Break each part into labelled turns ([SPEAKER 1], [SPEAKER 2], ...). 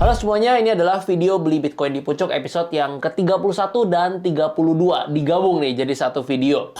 [SPEAKER 1] Halo semuanya, ini adalah video beli Bitcoin di Pucuk episode yang ke-31 dan 32. Digabung nih jadi satu video.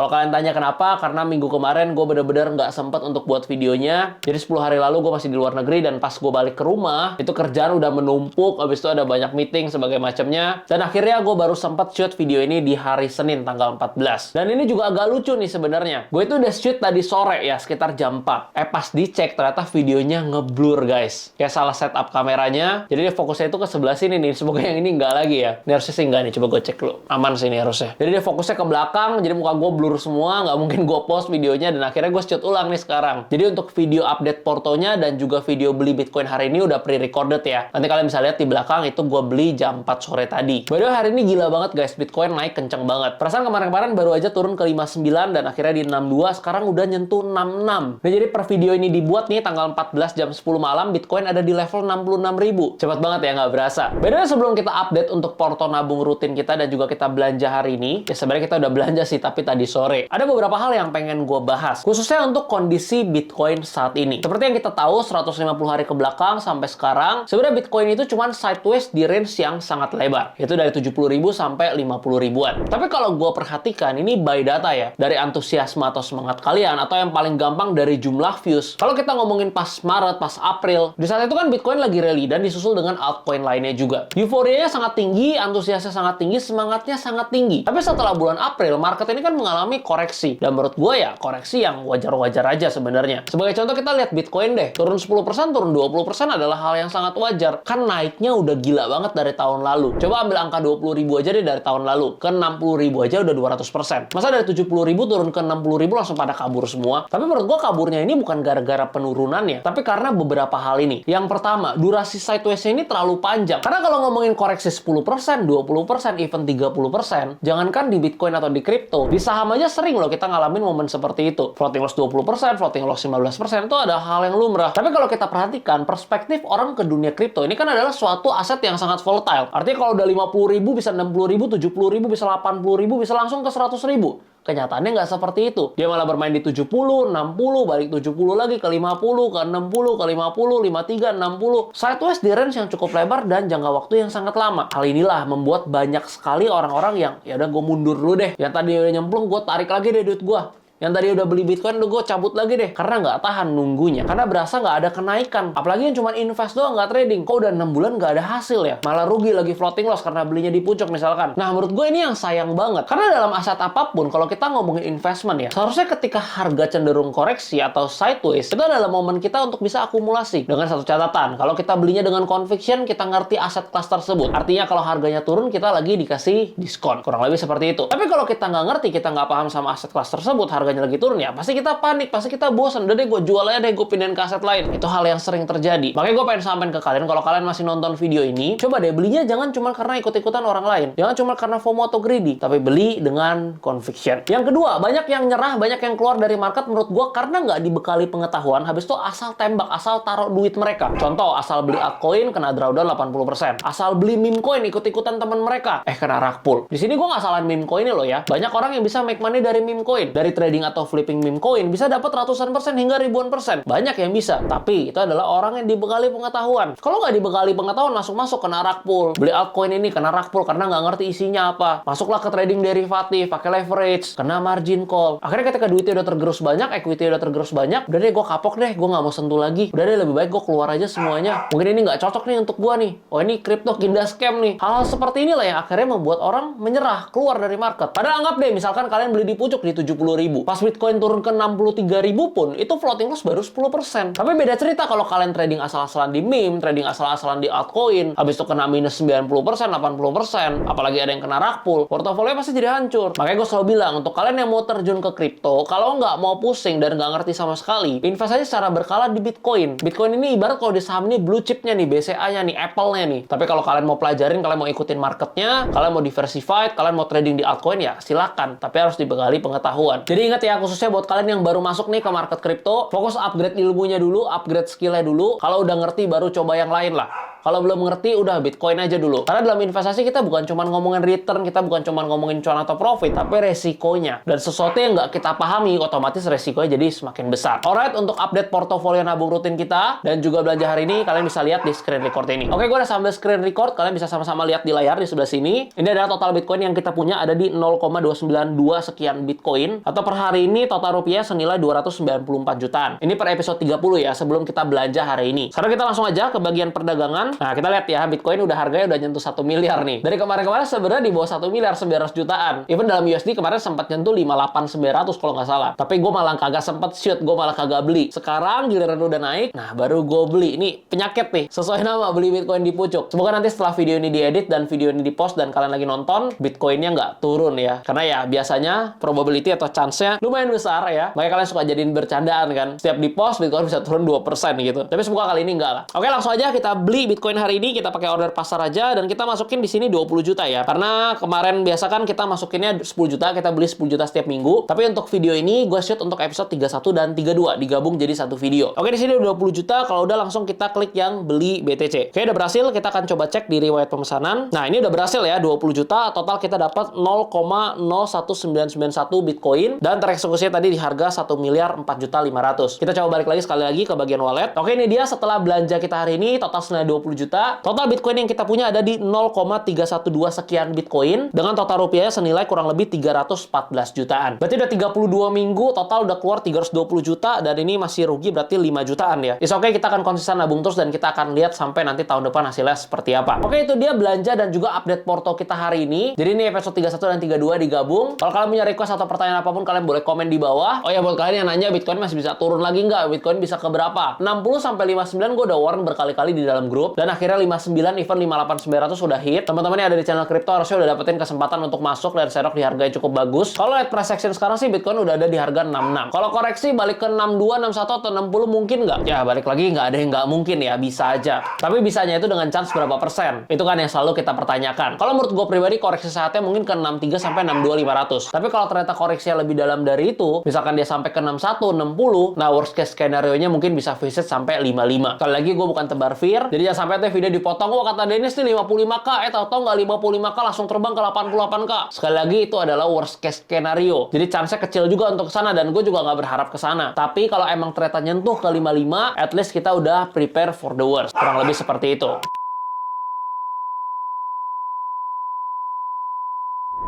[SPEAKER 1] Kalau kalian tanya kenapa, karena minggu kemarin gue bener-bener nggak sempet untuk buat videonya. Jadi 10 hari lalu gue masih di luar negeri, dan pas gue balik ke rumah, itu kerjaan udah menumpuk, habis itu ada banyak meeting, sebagai macamnya. Dan akhirnya gue baru sempet shoot video ini di hari Senin, tanggal 14. Dan ini juga agak lucu nih sebenarnya. Gue itu udah shoot tadi sore ya, sekitar jam 4. Pas dicek, ternyata videonya ngeblur guys. Kayak salah setup kameranya, jadi dia fokusnya itu ke sebelah sini nih. Semoga yang ini nggak lagi ya. Ini harusnya sih nggak nih, coba gue cek dulu. Aman sih ini harusnya. Jadi dia fokusnya ke belakang, jadi muka gue blur semua, nggak mungkin gue post videonya, dan akhirnya gue shoot ulang nih sekarang. Jadi untuk video update portonya dan juga video beli Bitcoin hari ini udah pre-recorded ya. Nanti kalian bisa lihat di belakang itu gue beli jam 4 sore tadi. By the way, hari ini gila banget guys, Bitcoin naik kenceng banget. Perasaan kemarin-kemarin baru aja turun ke 59 dan akhirnya di 62, sekarang udah nyentuh 66. Nah jadi per video ini dibuat nih tanggal 14 jam 10 malam, Bitcoin ada di level 66.000. Cepat banget ya, nggak berasa. By the way, sebelum kita update untuk porto nabung rutin kita dan juga kita belanja hari ini, ya sebenarnya kita udah belanja sih, tapi tadi sore. Ada beberapa hal yang pengen gue bahas, khususnya untuk kondisi Bitcoin saat ini. Seperti yang kita tahu, 150 hari ke belakang sampai sekarang, sebenarnya Bitcoin itu cuma sideways di range yang sangat lebar. Itu dari 70.000 sampai 50 ribuan. Tapi kalau gue perhatikan, ini by data ya, dari antusiasme atau semangat kalian, atau yang paling gampang dari jumlah views. Kalau kita ngomongin pas Maret, pas April, di saat itu kan Bitcoin lagi rally dan disusul dengan altcoin lainnya juga. Euforianya sangat tinggi, antusiasnya sangat tinggi, semangatnya sangat tinggi. Tapi setelah bulan April, market ini kan mengalami koreksi. Dan menurut gue ya, koreksi yang wajar-wajar aja sebenarnya. Sebagai contoh, kita lihat Bitcoin deh. Turun 10%, turun 20% adalah hal yang sangat wajar. Kan naiknya udah gila banget dari tahun lalu. Coba ambil angka 20.000 aja deh dari tahun lalu. Ke 60.000 aja udah 200%. Masa dari 70.000 turun ke 60.000 langsung pada kabur semua? Tapi menurut gue kaburnya ini bukan gara-gara penurunannya, tapi karena beberapa hal ini. Yang pertama, durasi sideways ini terlalu panjang. Karena kalau ngomongin koreksi 10%, 20%, even 30%, jangankan di Bitcoin atau di kripto, di saham aja sering loh kita ngalamin momen seperti itu. Floating loss 20%, floating loss 15%, itu ada hal yang lumrah. Tapi kalau kita perhatikan, perspektif orang ke dunia kripto ini kan adalah suatu aset yang sangat volatile. Artinya kalau udah 50.000, bisa 60.000, 70.000, bisa 80.000, bisa langsung ke 100.000. Kenyataannya nggak seperti itu. Dia malah bermain di 70, 60, balik 70 lagi ke 50, ke 60, ke 50, 53, 60. Sideways di range yang cukup lebar dan jangka waktu yang sangat lama. Hal inilah membuat banyak sekali orang-orang yang, ya udah gue mundur dulu deh. Yang tadi udah nyemplung, gue tarik lagi deh duit gue. Yang tadi udah beli Bitcoin, udah gue cabut lagi deh. Karena nggak tahan nunggunya. Karena berasa nggak ada kenaikan. Apalagi yang cuma invest doang, nggak trading. Kok udah 6 bulan nggak ada hasil ya? Malah rugi lagi floating loss karena belinya di pucuk misalkan. Nah, menurut gue ini yang sayang banget. Karena dalam aset apapun, kalau kita ngomongin investment ya, seharusnya ketika harga cenderung koreksi atau sideways, itu adalah momen kita untuk bisa akumulasi. Dengan satu catatan, kalau kita belinya dengan conviction, kita ngerti aset kelas tersebut. Artinya kalau harganya turun, kita lagi dikasih diskon. Kurang lebih seperti itu. Tapi kalau kita nggak ngerti, kita nggak paham sama aset kelas tersebut, harganya lagi turun ya, pasti kita panik, pasti kita bosan. Udah deh, gue jual aja deh, gue pindahin ke aset lain. Itu hal yang sering terjadi. Makanya gue pengen sampaikan ke kalian, kalau kalian masih nonton video ini, coba deh belinya jangan cuma karena ikut-ikutan orang lain. Jangan cuma karena FOMO atau greedy, tapi beli dengan conviction. Yang kedua, banyak yang nyerah, banyak yang keluar dari market menurut gue karena nggak dibekali pengetahuan, habis itu asal tembak, asal taruh duit mereka. Contoh, asal beli altcoin, kena drawdown 80%. Asal beli meme coin, ikut-ikutan teman mereka, kena rug pull. Di sini gue nggak salahin meme coin ini loh ya. Banyak orang yang bisa make money dari meme coin. Dari trading atau flipping meme coin bisa dapat ratusan persen hingga ribuan persen. Banyak yang bisa, tapi itu adalah orang yang dibekali pengetahuan. Kalau nggak dibekali pengetahuan, langsung masuk kena rug pull. Beli altcoin ini kena rug pull karena nggak ngerti isinya apa. Masuklah ke trading derivatif, pakai leverage, kena margin call. Akhirnya ketika duitnya udah tergerus banyak, equity udah tergerus banyak, udah deh gue kapok deh, gue nggak mau sentuh lagi. Udah deh, lebih baik gue keluar aja semuanya. Mungkin ini nggak cocok nih untuk gue nih. Oh, ini crypto kinda scam nih. Hal-hal seperti inilah yang akhirnya membuat orang menyerah, keluar dari market. Padahal anggap deh, misalkan kalian beli di pucuk di 70.000. Pas Bitcoin turun ke 63.000 pun, itu floating loss baru 10%. Tapi beda cerita kalau kalian trading asal-asalan di meme, trading asal-asalan di altcoin, habis itu kena minus 90%, 80%, apalagi ada yang kena rug pull, portofolio pasti jadi hancur. Makanya gue selalu bilang, untuk kalian yang mau terjun ke kripto, kalau nggak mau pusing dan nggak ngerti sama sekali, invest aja secara berkala di Bitcoin. Bitcoin ini ibarat kalau di saham ini blue chipnya nih, BCA-nya nih, Apple-nya nih. Tapi kalau kalian mau pelajarin, kalian mau ikutin marketnya, kalian mau diversified, kalian mau trading di altcoin, ya silakan. Tapi harus dibekali pengetahuan. Jadi ingat ya, khususnya buat kalian yang baru masuk nih ke market kripto, fokus upgrade ilmunya dulu, upgrade skillnya dulu. Kalau udah ngerti, baru coba yang lain lah. Kalau belum ngerti, udah Bitcoin aja dulu. Karena dalam investasi kita bukan cuma ngomongin return, kita bukan cuma ngomongin cuan atau profit, tapi resikonya. Dan sesuatu yang nggak kita pahami, otomatis resikonya jadi semakin besar. Alright, untuk update portofolio nabung rutin kita dan juga belanja hari ini, kalian bisa lihat di screen record ini. Oke, gue udah sambil screen record, kalian bisa sama-sama lihat di layar di sebelah sini. Ini adalah total Bitcoin yang kita punya ada di 0,292 sekian Bitcoin, atau per hari ini total rupiah senilai 294 jutaan. Ini per episode 30 ya, sebelum kita belanja hari ini. Sekarang kita langsung aja ke bagian perdagangan. Nah, kita lihat ya, Bitcoin udah harganya udah nyentuh 1 miliar nih. Dari kemarin-kemarin sebenarnya di bawah 1 miliar 900 jutaan. Even dalam USD kemarin sempat nyentuh 58.900 kalau nggak salah. Tapi gue malah kagak sempat shoot, gue malah kagak beli. Sekarang giliran udah naik, nah baru gue beli. Ini penyakit nih, sesuai nama, beli Bitcoin di pucuk. Semoga nanti setelah video ini diedit dan video ini dipost dan kalian lagi nonton, Bitcoinnya nggak turun ya. Karena ya biasanya probability atau chance-nya lumayan besar ya. Makanya kalian suka jadiin bercandaan kan. Setiap di post Bitcoin bisa turun 2% gitu. Tapi semoga kali ini enggak lah. Oke, langsung aja kita beli Bitcoin hari ini. Kita pakai order pasar aja dan kita masukin di sini 20 juta ya. Karena kemarin biasa kan kita masukinnya 10 juta, kita beli 10 juta setiap minggu. Tapi untuk video ini gue shoot untuk episode 31 dan 32 digabung jadi satu video. Oke, di sini udah 20 juta. Kalau udah langsung kita klik yang beli BTC. Oke, udah berhasil. Kita akan coba cek di riwayat pemesanan. Nah, ini udah berhasil ya, 20 juta. Total kita dapat 0,01991 Bitcoin dan tereksekusinya tadi di harga 1.004.500.000. Kita coba balik lagi sekali lagi ke bagian wallet. Oke, ini dia setelah belanja kita hari ini, total senilai 20 juta. Total Bitcoin yang kita punya ada di 0,312 sekian Bitcoin dengan total rupiahnya senilai kurang lebih 314 jutaan. Berarti udah 32 minggu total udah keluar 320 juta dan ini masih rugi berarti 5 jutaan ya. Is oke, kita akan konsisten nabung terus dan kita akan lihat sampai nanti tahun depan hasilnya seperti apa. Oke, itu dia belanja dan juga update porto kita hari ini. Jadi ini episode 31 dan 32 digabung. Kalau kalian punya request atau pertanyaan apapun, kalian boleh komen di bawah. Oh ya, buat kalian yang nanya Bitcoin masih bisa turun lagi nggak? Bitcoin bisa ke berapa? 60 sampai 59 gue udah warn berkali-kali di dalam grup dan akhirnya 59 even 58.900 udah hit. Teman-teman yang ada di channel kripto harusnya udah dapetin kesempatan untuk masuk dan serok di harga yang cukup bagus. Kalau lihat price action sekarang sih Bitcoin udah ada di harga 66. Kalau koreksi balik ke 62, 61 atau 60 mungkin nggak? Ya balik lagi nggak ada yang nggak mungkin ya, bisa aja. Tapi bisanya itu dengan chance berapa persen? Itu kan yang selalu kita pertanyakan. Kalau menurut gue pribadi koreksi saatnya mungkin ke 63 sampai 62.500. Tapi kalau ternyata koreksinya lebih dalam dari itu, misalkan dia sampai ke 61, 60, nah worst case skenario-nya mungkin bisa visit sampai 55. Kali lagi gue bukan tebar fear, jadi jangan sampai tuh video dipotong, wah kata Dennis nih 55k, tau nggak 55k langsung terbang ke 88k. Sekali lagi itu adalah worst case skenario. Jadi chance-nya kecil juga untuk kesana dan gue juga nggak berharap kesana. Tapi kalau emang ternyata nyentuh ke 55, at least kita udah prepare for the worst. Kurang lebih seperti itu.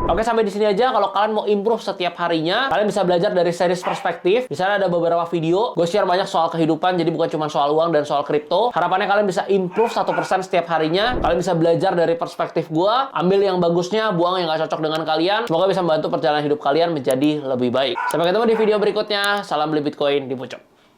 [SPEAKER 1] Oke, sampai di sini aja. Kalau kalian mau improve setiap harinya, kalian bisa belajar dari series perspektif. Di sana ada beberapa video. Gue share banyak soal kehidupan, jadi bukan cuma soal uang dan soal kripto. Harapannya kalian bisa improve 1% setiap harinya. Kalian bisa belajar dari perspektif gue, ambil yang bagusnya, buang yang nggak cocok dengan kalian. Semoga bisa membantu perjalanan hidup kalian menjadi lebih baik. Sampai ketemu di video berikutnya. Salam beli Bitcoin di pucuk.